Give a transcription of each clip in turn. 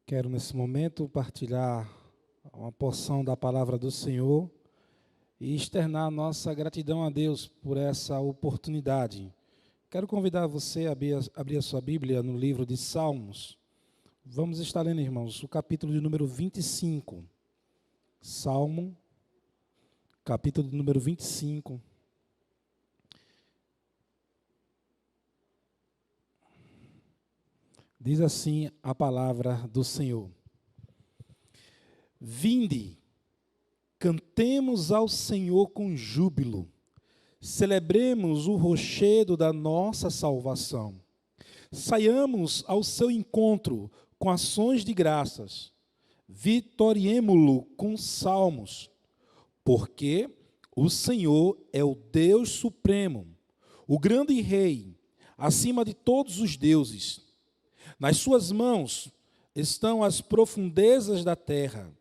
Quero, nesse momento, partilhar uma porção da palavra do Senhor e externar nossa gratidão a Deus por essa oportunidade. Quero convidar você a abrir a sua Bíblia no livro de Salmos. Vamos estar lendo, irmãos, o capítulo de número 25. Salmo, capítulo de número 25. Diz assim a palavra do Senhor: Vinde, cantemos ao Senhor com júbilo, celebremos o rochedo da nossa salvação. Saiamos ao seu encontro com ações de graças, vitoriemo-lo com salmos, porque o Senhor é o Deus supremo, o grande Rei, acima de todos os deuses. Nas suas mãos estão as profundezas da terra,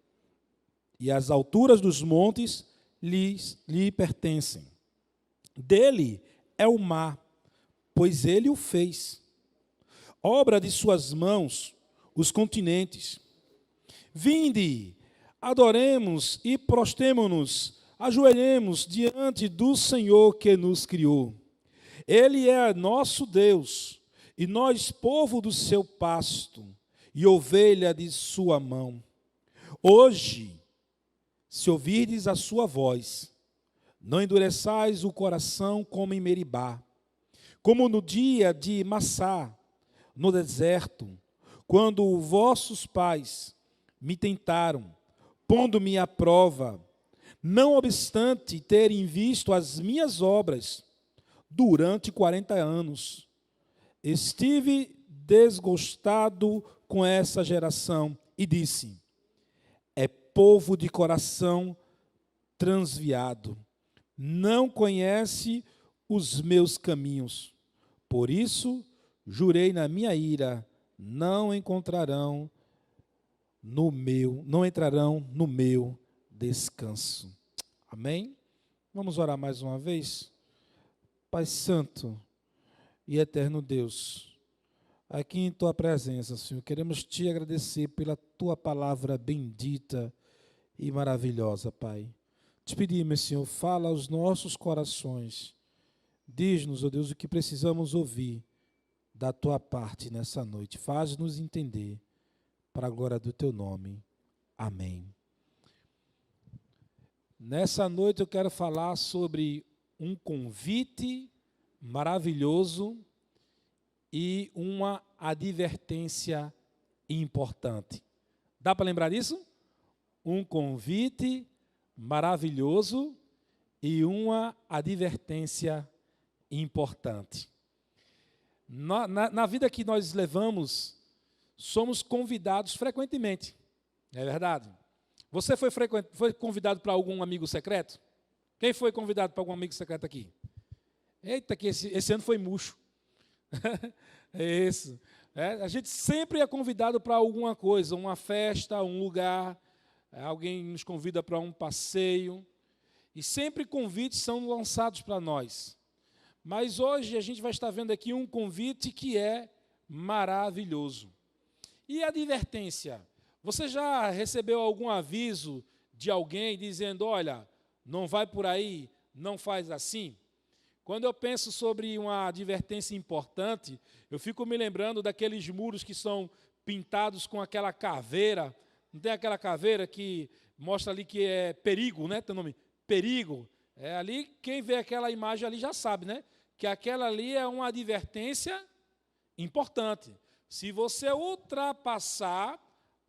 e as alturas dos montes lhe pertencem. Dele é o mar, pois ele o fez. Obra de suas mãos, os continentes. Vinde, adoremos e prostremo-nos, ajoelhemos diante do Senhor que nos criou. Ele é nosso Deus, e nós, povo do seu pasto, e ovelha de sua mão. Hoje, se ouvirdes a sua voz, não endureçais o coração como em Meribá, como no dia de Massá, no deserto, quando vossos pais me tentaram, pondo-me à prova, não obstante terem visto as minhas obras durante 40 anos. Estive desgostado com essa geração e disse: é povo de coração transviado, não conhece os meus caminhos. Por isso, jurei na minha ira, não entrarão no meu descanso. Amém? Vamos orar mais uma vez? Pai Santo e eterno Deus, aqui em Tua presença, Senhor, queremos Te agradecer pela Tua palavra bendita e maravilhosa, Pai. Te pedimos, Senhor, fala aos nossos corações, diz-nos, ó Deus, o que precisamos ouvir da Tua parte nessa noite, faz-nos entender, para a glória do Teu nome. Amém. Nessa noite eu quero falar sobre um convite maravilhoso e uma advertência importante. Dá para lembrar disso? Um convite maravilhoso e uma advertência importante. Na vida que nós levamos, somos convidados frequentemente, não é verdade? Você foi convidado para algum amigo secreto? Quem foi convidado para algum amigo secreto aqui? Eita, que esse ano foi murcho. É isso. A gente sempre é convidado para alguma coisa, uma festa, um lugar, alguém nos convida para um passeio, e sempre convites são lançados para nós. Mas hoje a gente vai estar vendo aqui um convite que é maravilhoso. E a advertência? Você já recebeu algum aviso de alguém dizendo, olha, não vai por aí, não faz assim? Quando eu penso sobre uma advertência importante, eu fico me lembrando daqueles muros que são pintados com aquela caveira. Não tem aquela caveira que mostra ali que é perigo, né? Tem o nome? Perigo. Ali, quem vê aquela imagem ali já sabe, né? Que aquela ali é uma advertência importante. Se você ultrapassar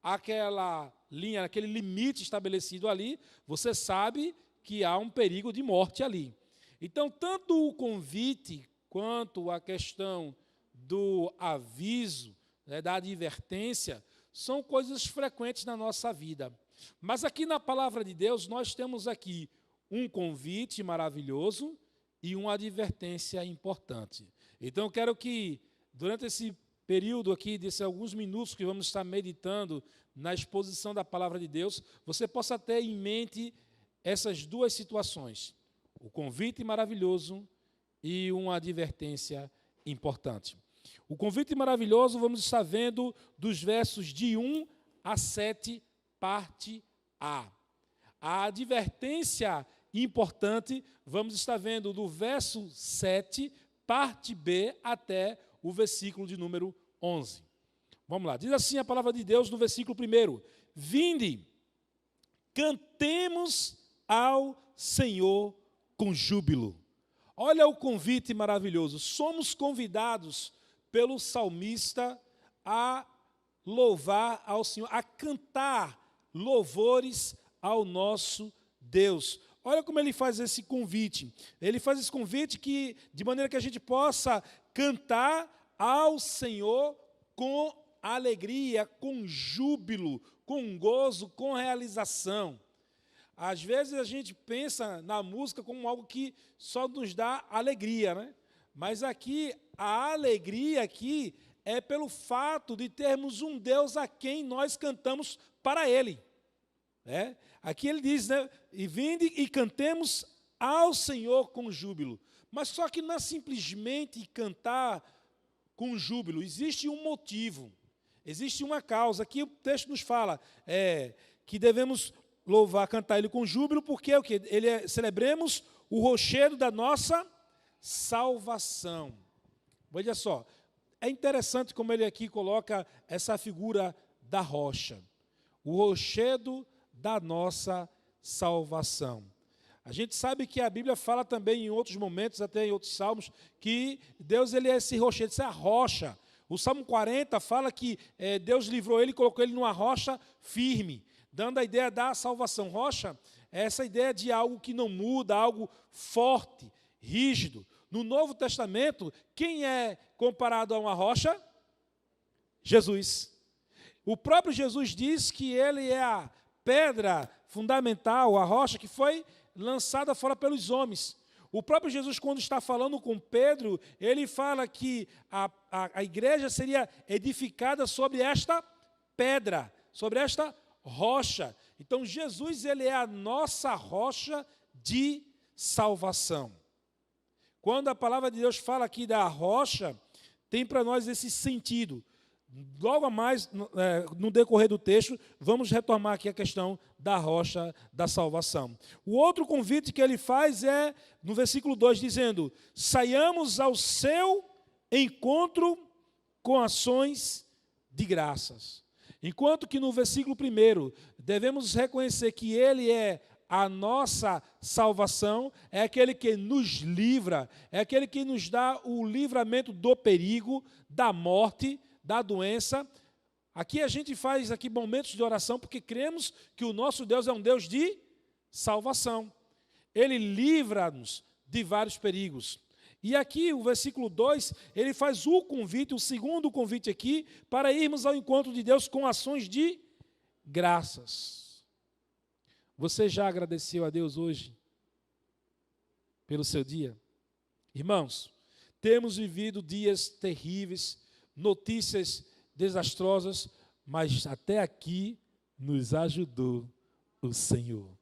aquela linha, aquele limite estabelecido ali, você sabe que há um perigo de morte ali. Então, tanto o convite quanto a questão do aviso, né, da advertência, são coisas frequentes na nossa vida. Mas aqui na palavra de Deus, nós temos aqui um convite maravilhoso e uma advertência importante. Então, eu quero que, durante esse período aqui, desses alguns minutos que vamos estar meditando na exposição da palavra de Deus, você possa ter em mente essas duas situações. O convite maravilhoso e uma advertência importante. O convite maravilhoso, vamos estar vendo dos versos de 1 a 7, parte A. A advertência importante, vamos estar vendo do verso 7, parte B, até o versículo de número 11. Vamos lá, diz assim a palavra de Deus no versículo 1: Vinde, cantemos ao Senhor com júbilo. Olha o convite maravilhoso. Somos convidados pelo salmista a louvar ao Senhor, a cantar louvores ao nosso Deus. Olha como ele faz esse convite. Ele faz esse convite de maneira que a gente possa cantar ao Senhor com alegria, com júbilo, com gozo, com realização. Às vezes a gente pensa na música como algo que só nos dá alegria, né? Mas aqui, a alegria aqui é pelo fato de termos um Deus a quem nós cantamos para Ele. Né? Aqui ele diz, né? E vinde e cantemos ao Senhor com júbilo. Mas só que não é simplesmente cantar com júbilo, existe um motivo, existe uma causa. Aqui o texto nos fala que devemos louvar, cantar Ele com júbilo, porque celebremos o rochedo da nossa salvação. Veja só, é interessante como ele aqui coloca essa figura da rocha, o rochedo da nossa salvação. A gente sabe que a Bíblia fala também em outros momentos, até em outros salmos, que Deus ele é esse rochedo, essa rocha. O Salmo 40 fala que Deus livrou ele e colocou ele numa rocha firme, dando a ideia da salvação. Rocha é essa ideia de algo que não muda, algo forte, rígido. No Novo Testamento, quem é comparado a uma rocha? Jesus. O próprio Jesus diz que ele é a pedra fundamental, a rocha que foi lançada fora pelos homens. O próprio Jesus, quando está falando com Pedro, ele fala que a igreja seria edificada sobre esta pedra, sobre esta rocha. Então, Jesus ele é a nossa rocha de salvação. Quando a palavra de Deus fala aqui da rocha, tem para nós esse sentido. Logo a mais, no decorrer do texto, vamos retomar aqui a questão da rocha da salvação. O outro convite que ele faz é, no versículo 2, dizendo: saiamos ao seu encontro com ações de graças. Enquanto que no versículo 1, devemos reconhecer que ele é a nossa salvação, é aquele que nos livra, é aquele que nos dá o livramento do perigo, da morte, da doença. Aqui a gente faz aqui momentos de oração porque cremos que o nosso Deus é um Deus de salvação. Ele livra-nos de vários perigos. E aqui o versículo 2, ele faz o convite, o segundo convite aqui, para irmos ao encontro de Deus com ações de graças. Você já agradeceu a Deus hoje pelo seu dia? Irmãos, temos vivido dias terríveis, notícias desastrosas, mas até aqui nos ajudou o Senhor.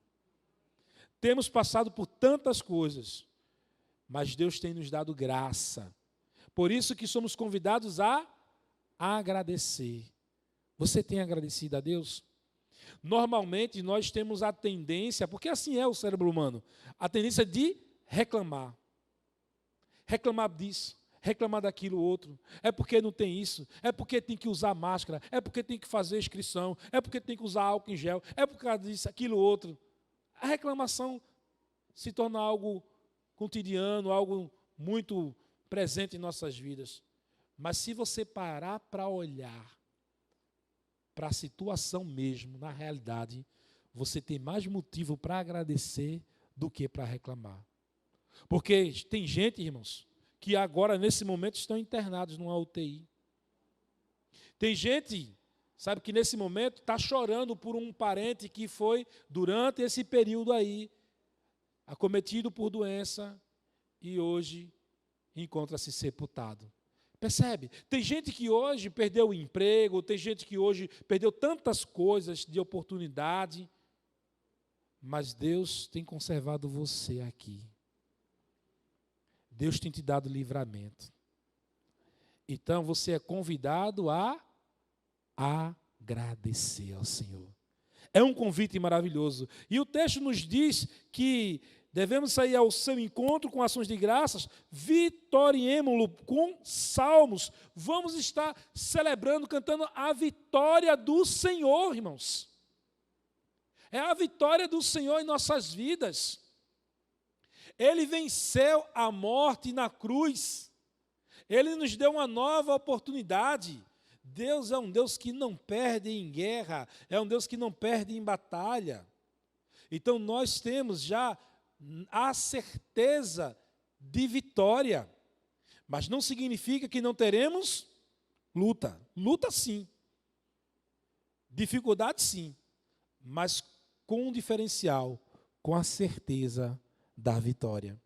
Temos passado por tantas coisas, mas Deus tem nos dado graça. Por isso que somos convidados a agradecer. Você tem agradecido a Deus? Normalmente nós temos a tendência, porque assim é o cérebro humano, a tendência de reclamar. Reclamar disso, reclamar daquilo outro. É porque não tem isso, é porque tem que usar máscara, é porque tem que fazer inscrição, é porque tem que usar álcool em gel, é por causa disso, aquilo outro. A reclamação se torna algo cotidiano, algo muito presente em nossas vidas. Mas se você parar para olhar para a situação mesmo, na realidade, você tem mais motivo para agradecer do que para reclamar. Porque tem gente, irmãos, que agora, nesse momento, estão internados numa UTI. Tem gente, sabe, que nesse momento está chorando por um parente que foi, durante esse período aí, acometido por doença e hoje encontra-se sepultado. Percebe? Tem gente que hoje perdeu o emprego, tem gente que hoje perdeu tantas coisas de oportunidade, mas Deus tem conservado você aqui. Deus tem te dado livramento. Então você é convidado a agradecer ao Senhor. É um convite maravilhoso. E o texto nos diz que devemos sair ao seu encontro com ações de graças, vitoriemo-lo com salmos. Vamos estar celebrando, cantando a vitória do Senhor, irmãos. É a vitória do Senhor em nossas vidas. Ele venceu a morte na cruz. Ele nos deu uma nova oportunidade. Deus é um Deus que não perde em guerra, é um Deus que não perde em batalha. Então nós temos já a certeza de vitória, mas não significa que não teremos luta. Luta sim, dificuldade sim, mas com um diferencial, com a certeza da vitória.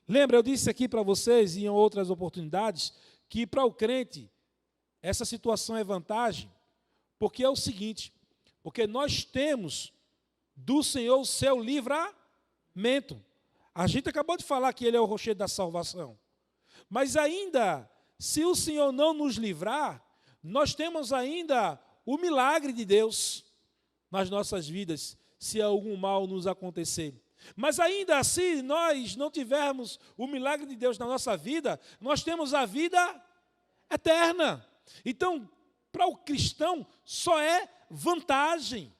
Lembra, eu disse aqui para vocês, em outras oportunidades, que para o crente, essa situação é vantagem, porque é o seguinte, porque nós temos do Senhor o seu livramento. A gente acabou de falar que Ele é o rochedo da salvação. Mas ainda, se o Senhor não nos livrar, nós temos ainda o milagre de Deus nas nossas vidas, se algum mal nos acontecer. Mas ainda assim, nós não tivermos o milagre de Deus na nossa vida, nós temos a vida eterna. Então, para o cristão, só é vantagem,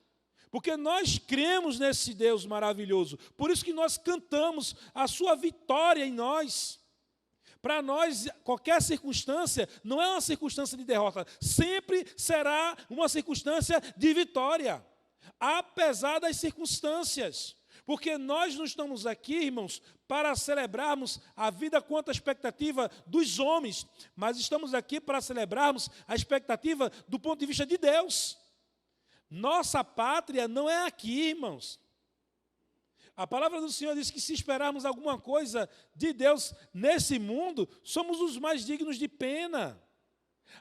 porque nós cremos nesse Deus maravilhoso. Por isso que nós cantamos a sua vitória em nós. Para nós, qualquer circunstância não é uma circunstância de derrota, sempre será uma circunstância de vitória, apesar das circunstâncias. Porque nós não estamos aqui, irmãos, para celebrarmos a vida quanto à expectativa dos homens, mas estamos aqui para celebrarmos a expectativa do ponto de vista de Deus. Nossa pátria não é aqui, irmãos. A palavra do Senhor diz que se esperarmos alguma coisa de Deus nesse mundo, somos os mais dignos de pena.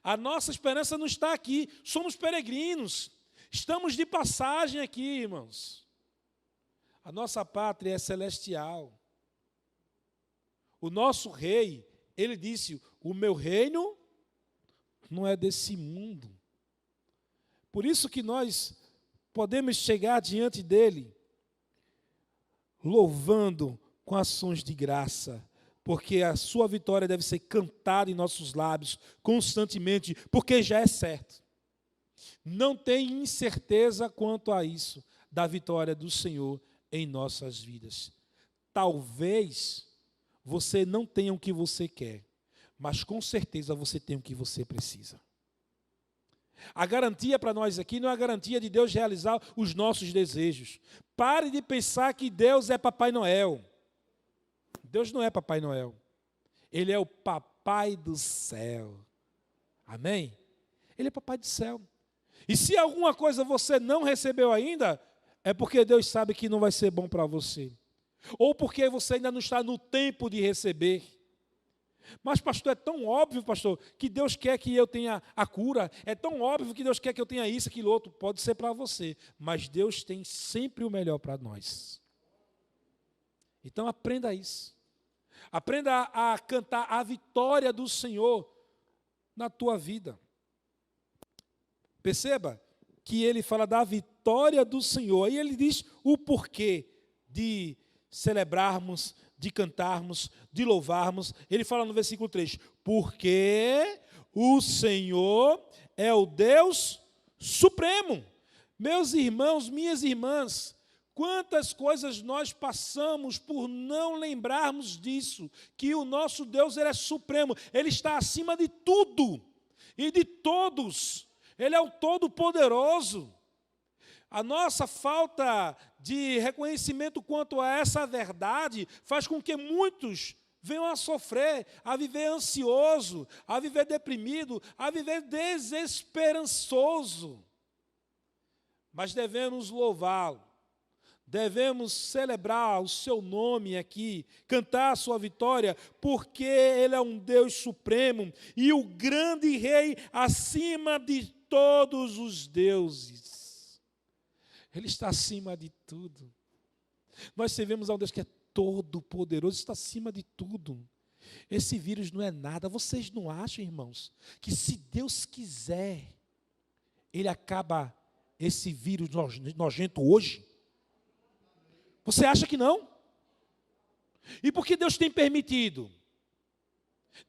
A nossa esperança não está aqui, somos peregrinos, estamos de passagem aqui, irmãos. A nossa pátria é celestial. O nosso rei, ele disse, o meu reino não é desse mundo. Por isso que nós podemos chegar diante dele, louvando com ações de graça, porque a sua vitória deve ser cantada em nossos lábios constantemente, porque já é certo. Não tem incerteza quanto a isso, da vitória do Senhor em nossas vidas. Talvez você não tenha o que você quer, mas com certeza você tem o que você precisa. A garantia para nós aqui não é a garantia de Deus realizar os nossos desejos. Pare de pensar que Deus é Papai Noel. Deus não é Papai Noel. Ele é o Papai do céu. Amém? Ele é Papai do céu. E se alguma coisa você não recebeu ainda, é porque Deus sabe que não vai ser bom para você. Ou porque você ainda não está no tempo de receber. Mas, pastor, é tão óbvio, pastor, que Deus quer que eu tenha a cura. É tão óbvio que Deus quer que eu tenha isso, aquilo, outro. Pode ser para você. Mas Deus tem sempre o melhor para nós. Então, aprenda isso. Aprenda a cantar a vitória do Senhor na tua vida. Perceba que ele fala da vitória do Senhor. Aí ele diz o porquê de celebrarmos, de cantarmos, de louvarmos. Ele fala no versículo 3, porque o Senhor é o Deus supremo. Meus irmãos, minhas irmãs, quantas coisas nós passamos por não lembrarmos disso, que o nosso Deus ele é supremo, ele está acima de tudo e de todos. Ele é o Todo-Poderoso. A nossa falta de reconhecimento quanto a essa verdade faz com que muitos venham a sofrer, a viver ansioso, a viver deprimido, a viver desesperançoso. Mas devemos louvá-lo, devemos celebrar o seu nome aqui, cantar a sua vitória, porque ele é um Deus supremo e o grande rei acima de todos os deuses. Ele está acima de tudo. Nós servimos a um Deus que é todo poderoso, está acima de tudo. Esse vírus não é nada. Vocês não acham, irmãos, que se Deus quiser, ele acaba esse vírus nojento hoje? Você acha que não? E por que Deus tem permitido?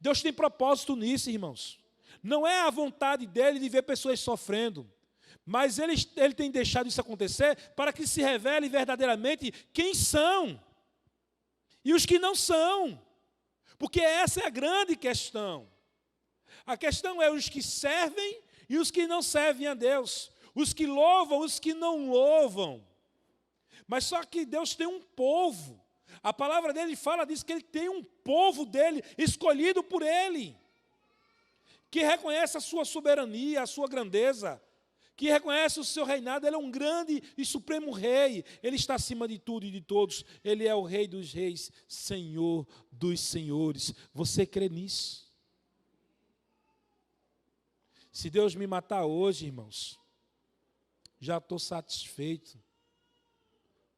Deus tem propósito nisso, irmãos. Não é a vontade dele de ver pessoas sofrendo, mas ele tem deixado isso acontecer para que se revele verdadeiramente quem são e os que não são. Porque essa é a grande questão. A questão é os que servem e os que não servem a Deus. Os que louvam, os que não louvam. Mas só que Deus tem um povo. A palavra dele fala disso, que ele tem um povo dele, escolhido por ele, que reconhece a sua soberania, a sua grandeza, que reconhece o seu reinado. Ele é um grande e supremo rei. Ele está acima de tudo e de todos. Ele é o rei dos reis, Senhor dos senhores. Você crê nisso? Se Deus me matar hoje, irmãos, já estou satisfeito,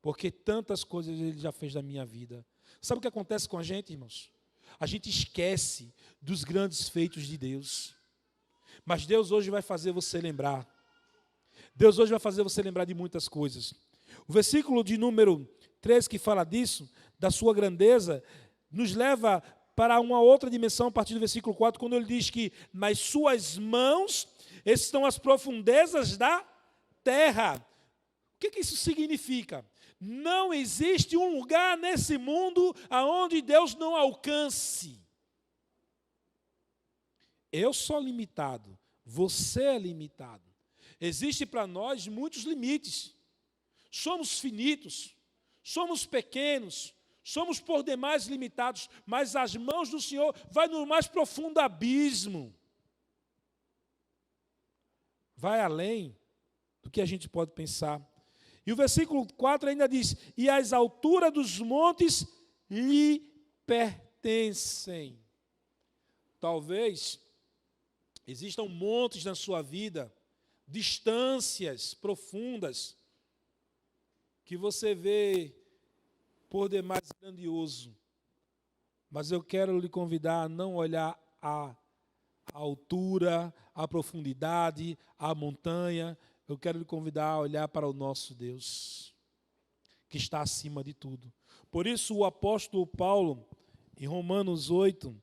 porque tantas coisas Ele já fez na minha vida. Sabe o que acontece com a gente, irmãos? A gente esquece dos grandes feitos de Deus. Mas Deus hoje vai fazer você lembrar. Deus hoje vai fazer você lembrar de muitas coisas. O versículo de número 3, que fala disso, da sua grandeza, nos leva para uma outra dimensão, a partir do versículo 4, quando ele diz que nas suas mãos estão as profundezas da terra. O que isso significa? Não existe um lugar nesse mundo aonde Deus não alcance. Eu sou limitado, você é limitado. Existem para nós muitos limites. Somos finitos, somos pequenos, somos por demais limitados, mas as mãos do Senhor vai no mais profundo abismo. Vai além do que a gente pode pensar. E o versículo 4 ainda diz: e as alturas dos montes lhe pertencem. Talvez existam montes na sua vida, distâncias profundas, que você vê por demais grandioso. Mas eu quero lhe convidar a não olhar a altura, a profundidade, a montanha. Eu quero lhe convidar a olhar para o nosso Deus, que está acima de tudo. Por isso o apóstolo Paulo, em Romanos 8,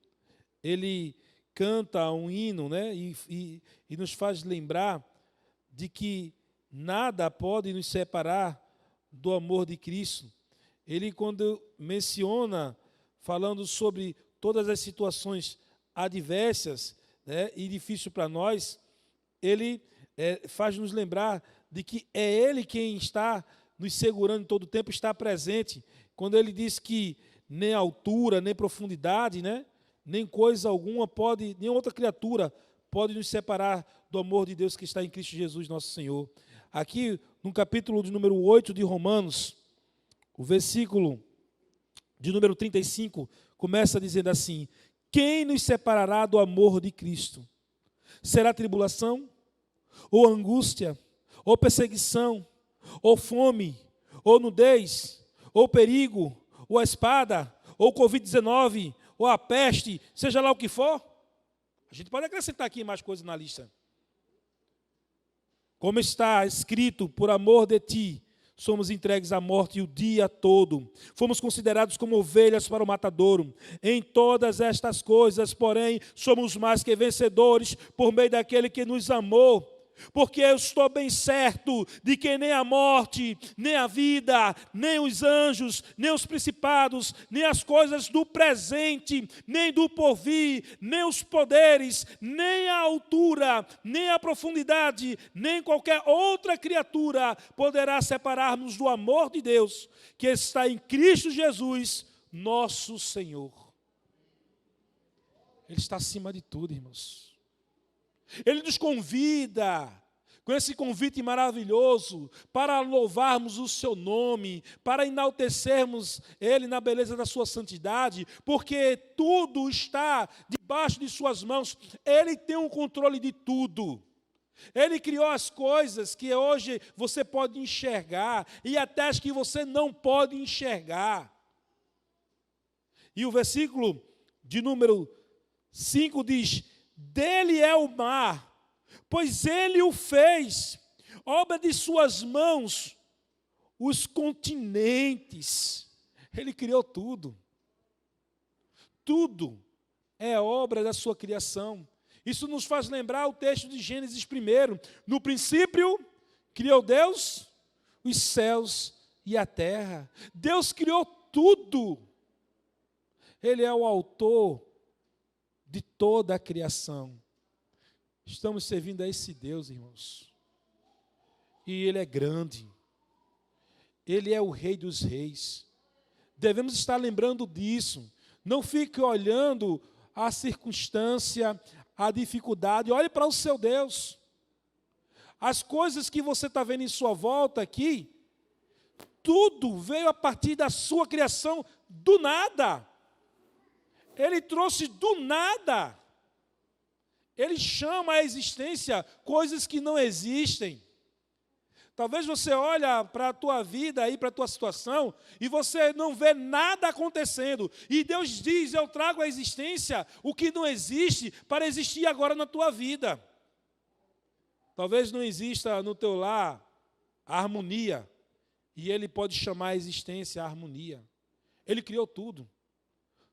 ele canta um hino, né, e nos faz lembrar de que nada pode nos separar do amor de Cristo. Ele, quando menciona, falando sobre todas as situações adversas, né, e difíceis para nós, ele faz nos lembrar de que é Ele quem está nos segurando em todo o tempo, está presente. Quando ele diz que nem altura, nem profundidade, né, nem coisa alguma pode, nem outra criatura pode nos separar do amor de Deus que está em Cristo Jesus, nosso Senhor. Aqui, no capítulo de número 8 de Romanos, o versículo de número 35, começa dizendo assim: quem nos separará do amor de Cristo? Será tribulação? Ou angústia, ou perseguição, ou fome, ou nudez, ou perigo, ou a espada, ou Covid-19, ou a peste, seja lá o que for. A gente pode acrescentar aqui mais coisas na lista. Como está escrito: por amor de ti, somos entregues à morte o dia todo. Fomos considerados como ovelhas para o matadouro. Em todas estas coisas, porém, somos mais que vencedores por meio daquele que nos amou. Porque eu estou bem certo de que nem a morte, nem a vida, nem os anjos, nem os principados, nem as coisas do presente, nem do porvir, nem os poderes, nem a altura, nem a profundidade, nem qualquer outra criatura poderá separar-nos do amor de Deus que está em Cristo Jesus, nosso Senhor. Ele está acima de tudo, irmãos. Ele nos convida, com esse convite maravilhoso, para louvarmos o seu nome, para enaltecermos Ele na beleza da sua santidade, porque tudo está debaixo de suas mãos. Ele tem o controle de tudo. Ele criou as coisas que hoje você pode enxergar e até as que você não pode enxergar. E o versículo de número 5 diz: dele é o mar, pois ele o fez, obra de suas mãos, os continentes. Ele criou tudo. Tudo é obra da sua criação. Isso nos faz lembrar o texto de Gênesis 1. No princípio, criou Deus os céus e a terra. Deus criou tudo. Ele é o autor de toda a criação. Estamos servindo a esse Deus, irmãos. E Ele é grande. Ele é o Rei dos Reis. Devemos estar lembrando disso. Não fique olhando a circunstância, a dificuldade. Olhe para o seu Deus. As coisas que você está vendo em sua volta aqui, tudo veio a partir da sua criação do nada. Ele trouxe do nada. Ele chama à existência coisas que não existem. Talvez você olhe para a tua vida aí, para a tua situação, e você não vê nada acontecendo. E Deus diz, eu trago à existência o que não existe para existir agora na tua vida. Talvez não exista no teu lar a harmonia, e Ele pode chamar à existência a harmonia. Ele criou tudo.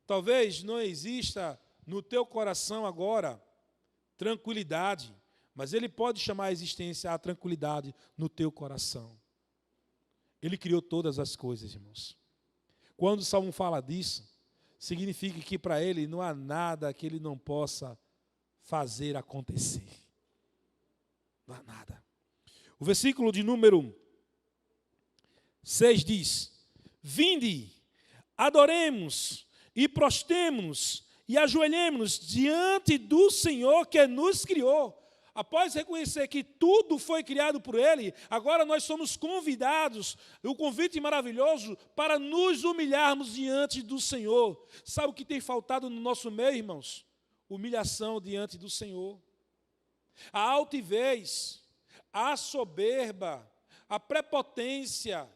Talvez não exista no teu coração agora tranquilidade, mas Ele pode chamar à existência a tranquilidade no teu coração. Ele criou todas as coisas, irmãos. Quando o Salmo fala disso, significa que para Ele não há nada que Ele não possa fazer acontecer. Não há nada. O versículo de número 6 diz: vinde, adoremos e prostemos-nos e ajoelhemos-nos diante do Senhor que nos criou. Após reconhecer que tudo foi criado por Ele, agora nós somos convidados, o convite maravilhoso, para nos humilharmos diante do Senhor. Sabe o que tem faltado no nosso meio, irmãos? Humilhação diante do Senhor. A altivez, a soberba, a prepotência,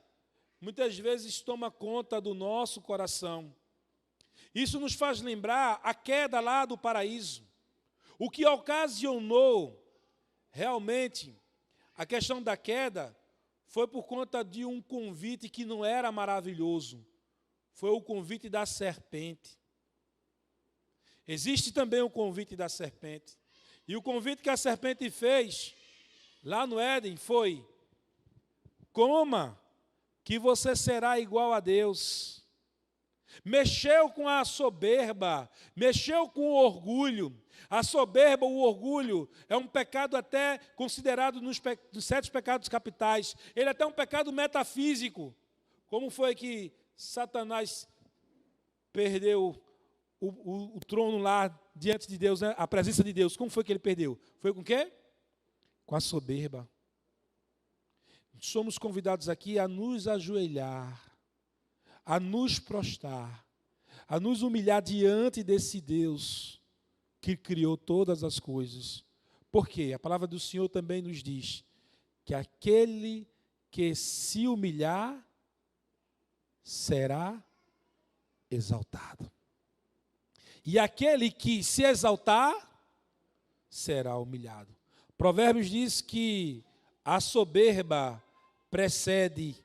muitas vezes toma conta do nosso coração. Isso nos faz lembrar a queda lá do paraíso. O que ocasionou realmente a questão da queda foi por conta de um convite que não era maravilhoso. Foi o convite da serpente. Existe também o convite da serpente. E o convite que a serpente fez lá no Éden foi: coma, que você será igual a Deus. Mexeu com a soberba, mexeu com o orgulho. A soberba, o orgulho, é um pecado até considerado nos 7 pecados capitais. Ele é até um pecado metafísico. Como foi que Satanás perdeu o trono lá diante de Deus, né? A presença de Deus? Como foi que ele perdeu? Foi com o quê? Com a soberba. Somos convidados aqui a nos ajoelhar, a nos prostrar, a nos humilhar diante desse Deus que criou todas as coisas. Por quê? A palavra do Senhor também nos diz que aquele que se humilhar será exaltado. E aquele que se exaltar será humilhado. Provérbios diz que a soberba precede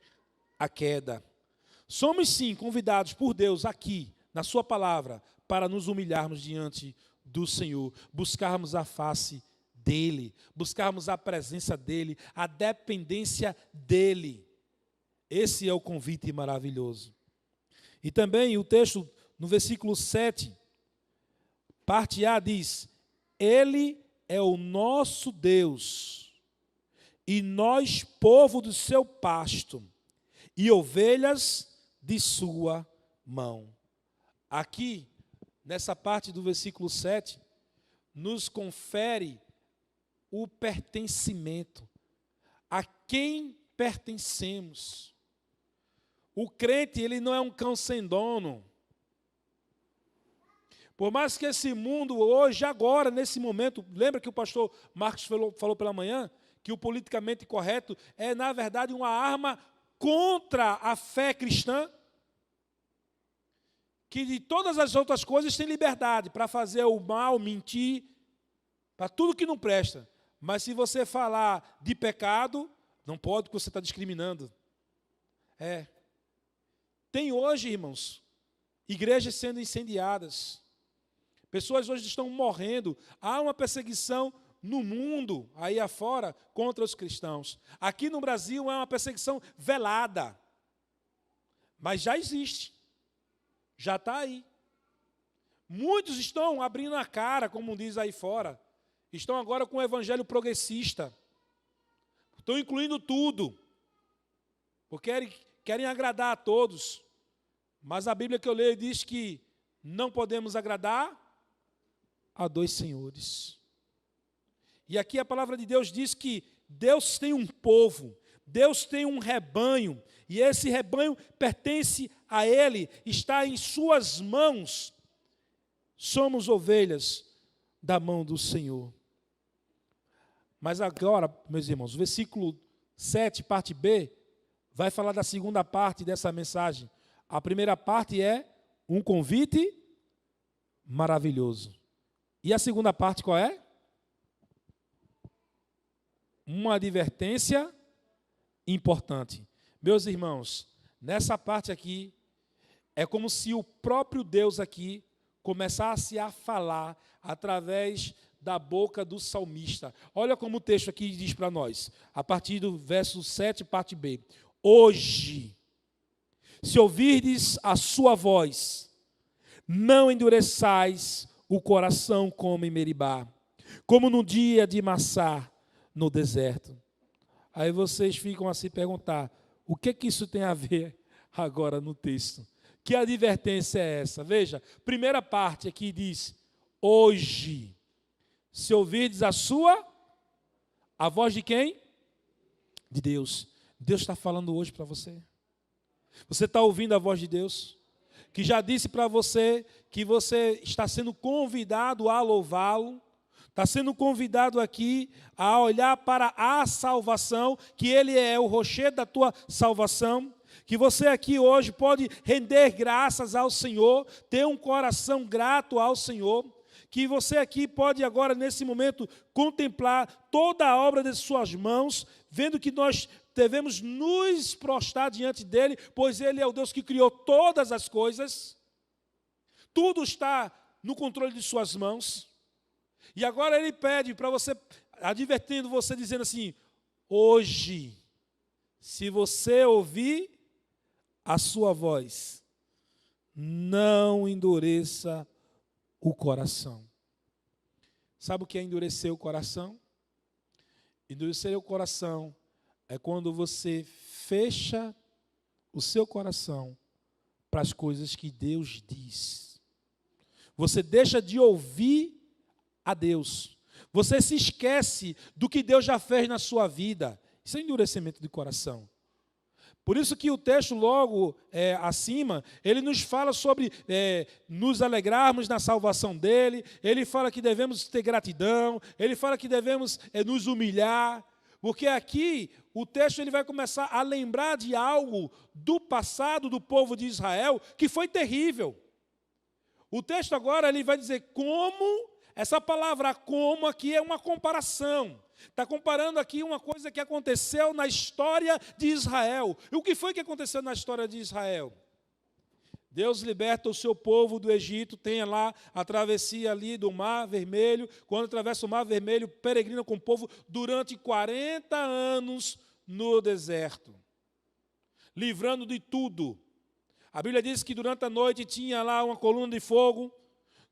a queda. Somos sim convidados por Deus aqui, na sua palavra, para nos humilharmos diante do Senhor, buscarmos a face dEle, buscarmos a presença dEle, a dependência dEle. Esse é o convite maravilhoso. E também o texto, no versículo 7, parte A diz: Ele é o nosso Deus, e nós, povo do seu pasto, e ovelhas de sua mão. Aqui, nessa parte do versículo 7, nos confere o pertencimento. A quem pertencemos? O crente, ele não é um cão sem dono. Por mais que esse mundo hoje, agora, nesse momento, lembra que o pastor Marcos falou pela manhã, que o politicamente correto é, na verdade, uma arma contra a fé cristã? Que de todas as outras coisas tem liberdade para fazer o mal, mentir, para tudo que não presta. Mas se você falar de pecado, não pode, porque você está discriminando. Tem hoje, irmãos, igrejas sendo incendiadas. Pessoas hoje estão morrendo. Há uma perseguição no mundo, aí afora, contra os cristãos. Aqui no Brasil é uma perseguição velada. Mas já existe. Já está aí. Muitos estão abrindo a cara, como diz aí fora. Estão agora com o evangelho progressista. Estão incluindo tudo. Porque querem agradar a todos. Mas a Bíblia que eu leio diz que não podemos agradar a dois senhores. E aqui a palavra de Deus diz que Deus tem um povo, Deus tem um rebanho, e esse rebanho pertence a Ele, está em suas mãos. Somos ovelhas da mão do Senhor. Mas agora, meus irmãos, o versículo 7, parte B, vai falar da segunda parte dessa mensagem. A primeira parte é um convite maravilhoso. E a segunda parte qual é? Uma advertência importante. Meus irmãos, nessa parte aqui, é como se o próprio Deus aqui começasse a falar através da boca do salmista. Olha como o texto aqui diz para nós, a partir do verso 7, parte B. Hoje, se ouvirdes a sua voz, não endureçais o coração como em Meribá, como no dia de Massá, no deserto. Aí vocês ficam a se perguntar, o que isso tem a ver agora no texto? Que advertência é essa? Veja, primeira parte aqui diz, hoje, se ouvirdes a voz de quem? De Deus. Deus está falando hoje para você. Você está ouvindo a voz de Deus? Que já disse para você que você está sendo convidado a louvá-lo, está sendo convidado aqui a olhar para a salvação, que Ele é o rochedo da tua salvação, que você aqui hoje pode render graças ao Senhor, ter um coração grato ao Senhor, que você aqui pode agora, nesse momento, contemplar toda a obra de suas mãos, vendo que nós devemos nos prostrar diante dEle, pois Ele é o Deus que criou todas as coisas, tudo está no controle de suas mãos, e agora Ele pede para você, advertindo você, dizendo assim, hoje, se você ouvir a sua voz, não endureça o coração. Sabe o que é endurecer o coração? Endurecer o coração é quando você fecha o seu coração para as coisas que Deus diz. Você deixa de ouvir a Deus. Você se esquece do que Deus já fez na sua vida. Isso é endurecimento de coração. Por isso que o texto logo acima, ele nos fala sobre nos alegrarmos na salvação dele, ele fala que devemos ter gratidão, ele fala que devemos nos humilhar, porque aqui o texto ele vai começar a lembrar de algo do passado do povo de Israel que foi terrível. O texto agora ele vai dizer como, essa palavra como aqui é uma comparação. Está comparando aqui uma coisa que aconteceu na história de Israel. E o que foi que aconteceu na história de Israel? Deus liberta o seu povo do Egito, tem lá a travessia ali do Mar Vermelho. Quando atravessa o Mar Vermelho, peregrina com o povo durante 40 anos no deserto, livrando de tudo. A Bíblia diz que durante a noite tinha lá uma coluna de fogo,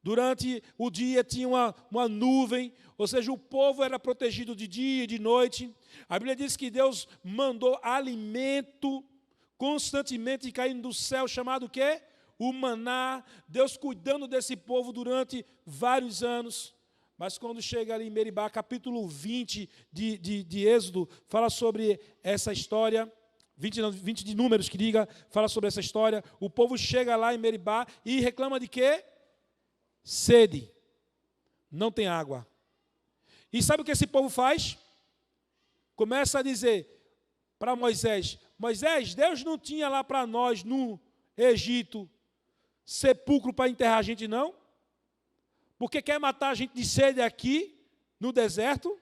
durante o dia tinha uma nuvem, ou seja, o povo era protegido de dia e de noite. A Bíblia diz que Deus mandou alimento constantemente caindo do céu, chamado o quê? O maná. Deus cuidando desse povo durante vários anos. Mas quando chega ali em Meribá, capítulo 20 de Êxodo, fala sobre essa história. 20 de Números, que diga, fala sobre essa história. O povo chega lá em Meribá e reclama de quê? Sede. Não tem água. E sabe o que esse povo faz? Começa a dizer para Moisés, Moisés, Deus não tinha lá para nós no Egito sepulcro para enterrar a gente, não? Porque quer matar a gente de sede aqui, no deserto?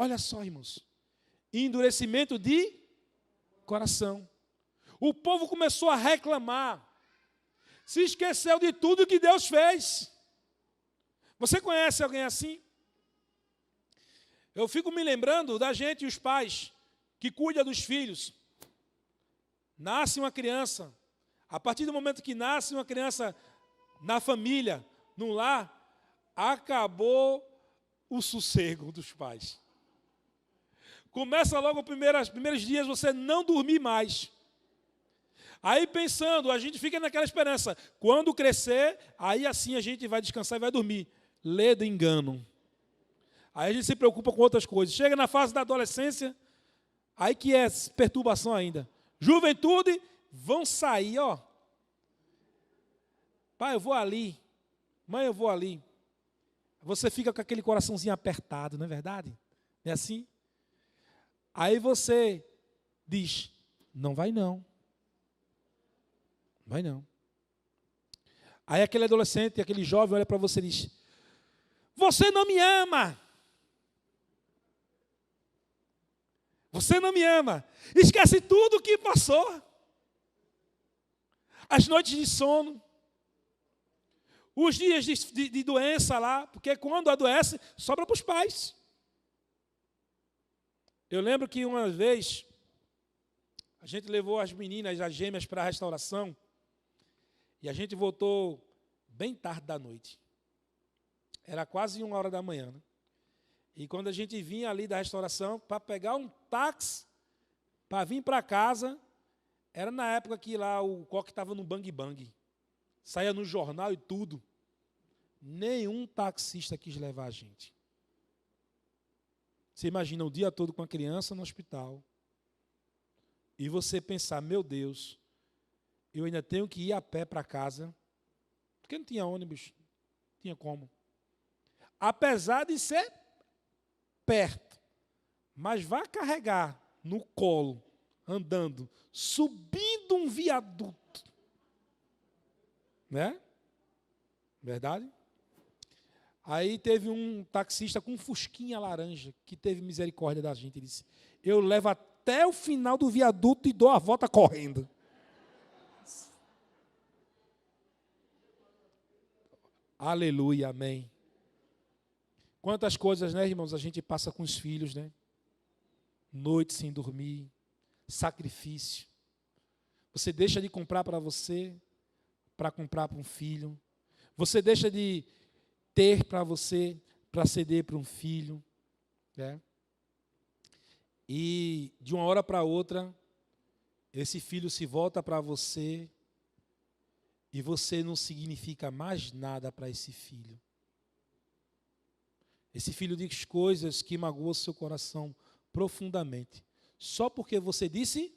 Olha só, irmãos. Endurecimento de coração. O povo começou a reclamar. Se esqueceu de tudo que Deus fez. Você conhece alguém assim? Eu fico me lembrando da gente e os pais que cuidam dos filhos. Nasce uma criança. A partir do momento que nasce uma criança na família, no lar, acabou o sossego dos pais. Começa logo os primeiros dias você não dormir mais. Aí pensando, a gente fica naquela esperança. Quando crescer, aí assim a gente vai descansar e vai dormir. Lê do engano. Aí a gente se preocupa com outras coisas. Chega na fase da adolescência, aí que é perturbação ainda. Juventude, vão sair, ó. Pai, eu vou ali. Mãe, eu vou ali. Você fica com aquele coraçãozinho apertado, não é verdade? Não é assim? Aí você diz, não vai não. Vai não. Aí aquele adolescente, aquele jovem olha para você e diz, você não me ama. Você não me ama. Esquece tudo o que passou. As noites de sono. Os dias de doença lá. Porque quando adoece, sobra para os pais. Eu lembro que uma vez, a gente levou as meninas, as gêmeas, para a restauração. E a gente voltou bem tarde da noite. Era quase 1h da manhã, né? E quando a gente vinha ali da restauração, para pegar um táxi, para vir para casa, era na época que lá o coque estava no bang bang. Saía no jornal e tudo. Nenhum taxista quis levar a gente. Você imagina o dia todo com a criança no hospital. E você pensar, meu Deus, eu ainda tenho que ir a pé para casa. Porque não tinha ônibus, não tinha como. Apesar de ser perto, mas vai carregar no colo, andando, subindo um viaduto. Né? Verdade? Aí teve um taxista com um fusquinha laranja, que teve misericórdia da gente. Ele disse, eu levo até o final do viaduto e dou a volta correndo. Aleluia, amém. Quantas coisas, né, irmãos, a gente passa com os filhos, né? Noite sem dormir, sacrifício. Você deixa de comprar para você, para comprar para um filho. Você deixa de ter para você, para ceder para um filho. Né? E de uma hora para outra, esse filho se volta para você e você não significa mais nada para esse filho. Esse filho diz coisas que magoam seu coração profundamente, só porque você disse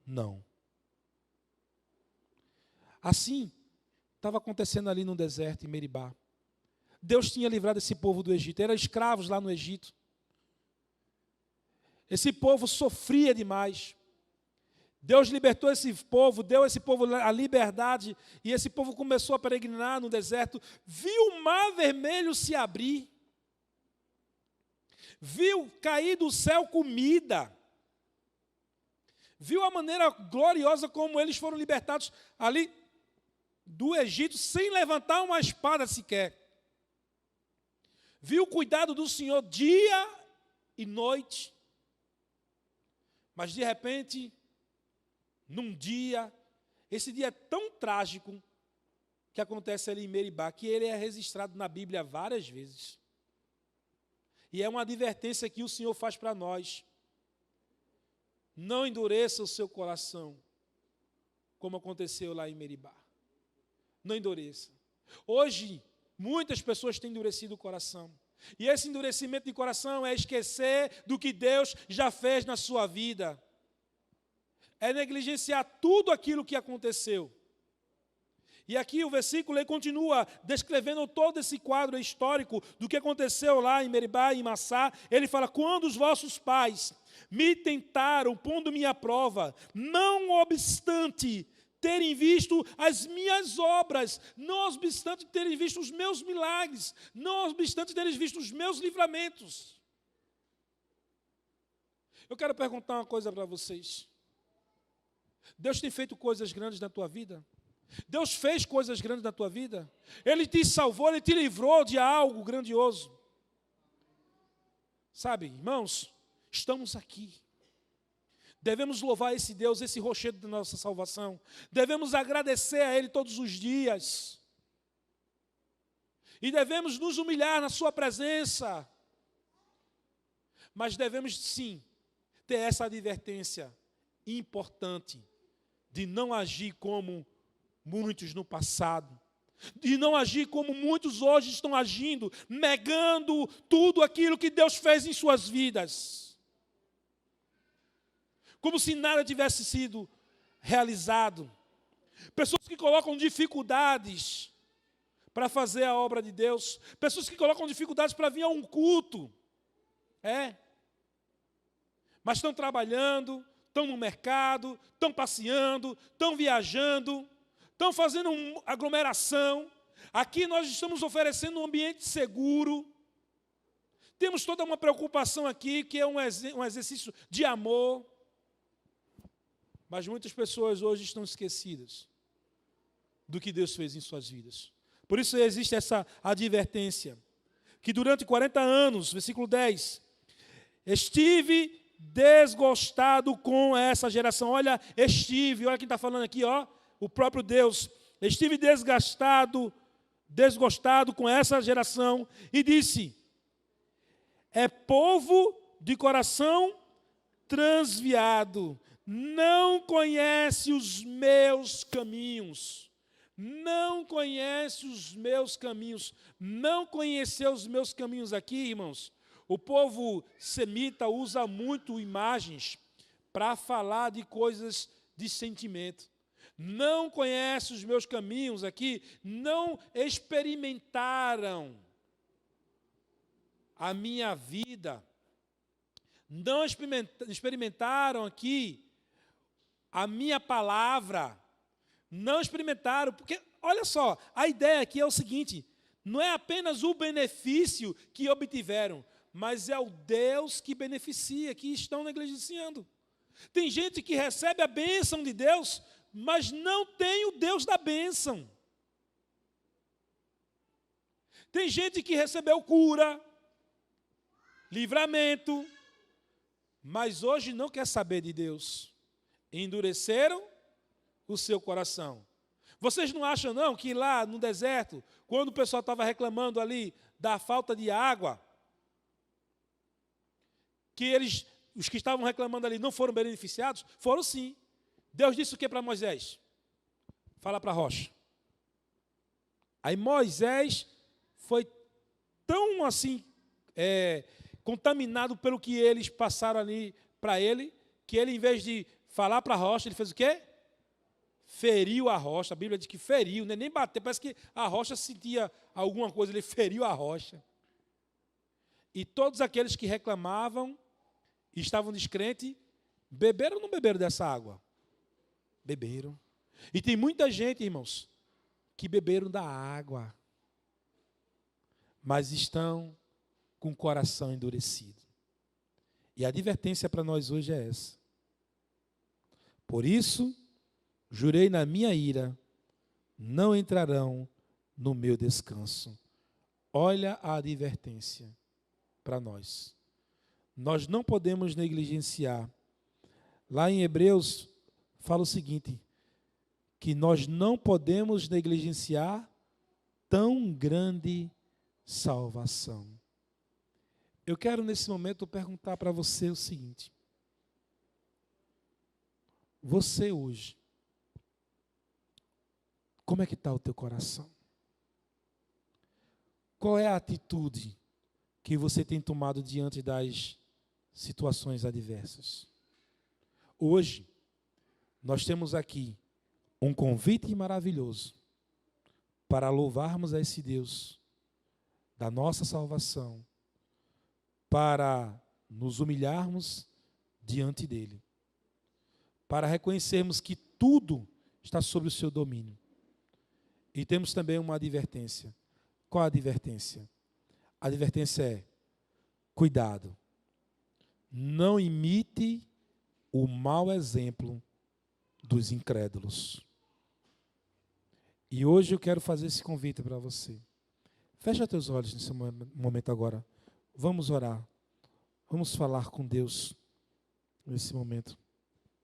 não. Assim, estava acontecendo ali no deserto, em Meribá. Deus tinha livrado esse povo do Egito, eram escravos lá no Egito. Esse povo sofria demais. Deus libertou esse povo, deu a esse povo a liberdade, e esse povo começou a peregrinar no deserto, viu o mar vermelho se abrir, viu cair do céu comida, viu a maneira gloriosa como eles foram libertados ali do Egito, sem levantar uma espada sequer. Viu o cuidado do Senhor dia e noite, mas de repente, num dia, esse dia é tão trágico que acontece ali em Meribá, que ele é registrado na Bíblia várias vezes. E é uma advertência que o Senhor faz para nós. Não endureça o seu coração, como aconteceu lá em Meribá. Não endureça. Hoje, muitas pessoas têm endurecido o coração. E esse endurecimento de coração é esquecer do que Deus já fez na sua vida. É negligenciar tudo aquilo que aconteceu. E aqui o versículo ele continua descrevendo todo esse quadro histórico do que aconteceu lá em Meribá e em Massá. Ele fala, quando os vossos pais me tentaram, pondo-me à prova, não obstante terem visto as minhas obras, não obstante terem visto os meus milagres, não obstante terem visto os meus livramentos. Eu quero perguntar uma coisa para vocês. Deus tem feito coisas grandes na tua vida? Deus fez coisas grandes na tua vida? Ele te salvou, Ele te livrou de algo grandioso. Sabe, irmãos, estamos aqui. Devemos louvar esse Deus, esse rochedo da nossa salvação. Devemos agradecer a Ele todos os dias. E devemos nos humilhar na sua presença. Mas devemos, sim, ter essa advertência importante de não agir como muitos no passado, de não agir como muitos hoje estão agindo, negando tudo aquilo que Deus fez em suas vidas, como se nada tivesse sido realizado. Pessoas que colocam dificuldades para fazer a obra de Deus, pessoas que colocam dificuldades para vir a um culto, mas estão trabalhando, estão no mercado, estão passeando, estão viajando, estão fazendo uma aglomeração. Aqui nós estamos oferecendo um ambiente seguro. Temos toda uma preocupação aqui, que é um exercício de amor. Mas muitas pessoas hoje estão esquecidas do que Deus fez em suas vidas. Por isso existe essa advertência, que durante 40 anos, versículo 10, estive desgostado com essa geração. Olha quem está falando aqui, o próprio Deus. Estive desgostado com essa geração e disse: é povo de coração transviado, não conhece os meus caminhos. Não conhece os meus caminhos. Não conheceu os meus caminhos aqui, irmãos. O povo semita usa muito imagens para falar de coisas de sentimento. Não conhece os meus caminhos aqui, não experimentaram a minha vida, não experimentaram aqui a minha palavra, não experimentaram, porque, olha só, a ideia aqui é o seguinte, não é apenas o benefício que obtiveram, mas é o Deus que beneficia, que estão negligenciando. Tem gente que recebe a bênção de Deus, mas não tem o Deus da bênção. Tem gente que recebeu cura, livramento, mas hoje não quer saber de Deus. Endureceram o seu coração. Vocês não acham, não, que lá no deserto, quando o pessoal estava reclamando ali da falta de água, que os que estavam reclamando ali não foram beneficiados? Foram sim. Deus disse o que para Moisés? Fala para a rocha. Aí Moisés foi tão assim, contaminado pelo que eles passaram ali para ele, que ele, em vez de falar para a rocha, ele fez o quê? Feriu a rocha. A Bíblia diz que feriu, né? Nem bateu, parece que a rocha sentia alguma coisa, ele feriu a rocha. E todos aqueles que reclamavam e estavam descrentes, beberam ou não beberam dessa água? Beberam. E tem muita gente, irmãos, que beberam da água, mas estão com o coração endurecido. E a advertência para nós hoje é essa. Por isso, jurei na minha ira, não entrarão no meu descanso. Olha a advertência para nós. Nós não podemos negligenciar. Lá em Hebreus, fala o seguinte, que nós não podemos negligenciar tão grande salvação. Eu quero, nesse momento, perguntar para você o seguinte. Você hoje, como é que está o teu coração? Qual é a atitude que você tem tomado diante das situações adversas? Hoje, nós temos aqui um convite maravilhoso para louvarmos a esse Deus da nossa salvação, para nos humilharmos diante dele, para reconhecermos que tudo está sob o seu domínio. E temos também uma advertência. Qual a advertência? A advertência é: cuidado, não imite o mau exemplo dos incrédulos. E hoje eu quero fazer esse convite para você. Fecha teus olhos nesse momento agora. Vamos orar. Vamos falar com Deus nesse momento.